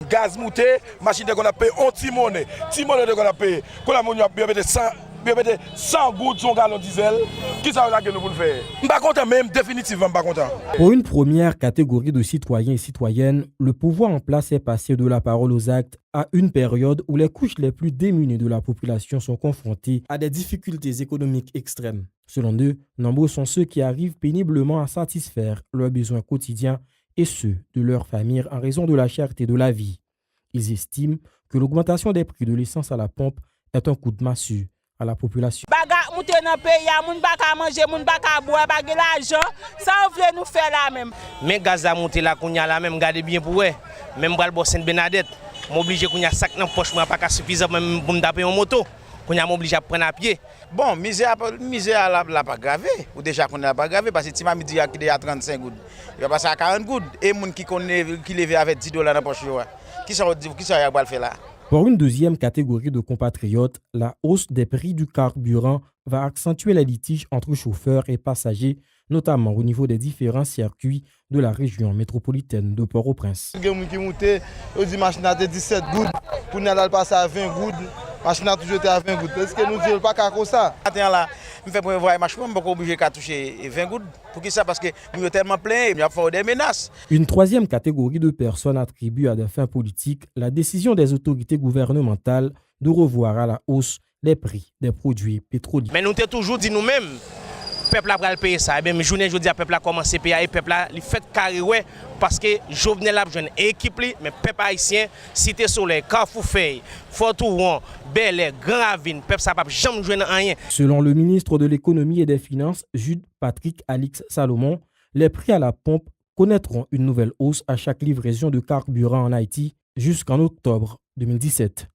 Gaz monté, machine de qu'on a payé, monnaie de qu'on a payé, qu'on a mis 100 gouttes sur un gallon diesel, qui ça va que nous voulons faire? Je ne suis pas content même, définitivement pas content. Pour une première catégorie de citoyens et citoyennes, le pouvoir en place est passé de la parole aux actes à une période où les couches les plus démunies de la population sont confrontées à des difficultés économiques extrêmes. Selon eux, nombreux sont ceux qui arrivent péniblement à satisfaire leurs besoins quotidiens et ceux de leur famille en raison de la cherté de la vie. Ils estiment que l'augmentation des prix de l'essence à la pompe est un coup de massue à la population. Baga monter dans pays, moun pa ka manger, moun pa ka boire, pa gen l'argent, ça on veut nous faire là même. Mais gaz a monter là kounya là même garder bien pour ouais. Même bral bossen Bernadette, m'obligé kounya sac dans poche moi pas ka suffisant même pour me taper en moto. Kounya m'obligé à prendre à pied. Bon, misère là pas gravé ou déjà qu'on n'a pas gravé parce que si m'a dit qu'il est à 35 gouttes. Il va passer à 40 gouttes et moun qui connaît qui levé avec $10 dans poche qui ça va faire là. Pour une deuxième catégorie de compatriotes, la hausse des prix du carburant va accentuer les litiges entre chauffeurs et passagers, notamment au niveau des différents circuits de la région métropolitaine de Port-au-Prince. Il y a des gens qui montent, ils disent machine à 17 gouttes, pour nous aller passer à 20 gouttes, machine a toujours été à 20 gouttes. Est-ce que nous ne disons pas comme ça? Maintenant là, je fais pour voir machine, je suis obligé de toucher 20 gouttes. Pour qui ça? Parce que nous sommes tellement pleins, il y a des menaces. Une troisième catégorie de personnes attribue à des fins politiques la décision des autorités gouvernementales de revoir à la hausse les prix des produits pétroliers. Mais nous avons toujours dit nous-mêmes, le peuple a payé ça. Même journée, je dis, le peuple a commencé à payer, et le peuple a fait carré parce que Jovenel a une équipe, mais le peuple haïtien, Cité Soleil, Carrefour Feuille, Fort-Ouan, Bel-Air, Grand Ravine, le peuple ça ne jamais jouer rien. Selon le ministre de l'Économie et des Finances, Jude Patrick Alix Salomon, les prix à la pompe connaîtront une nouvelle hausse à chaque livraison de carburant en Haïti jusqu'en octobre 2017.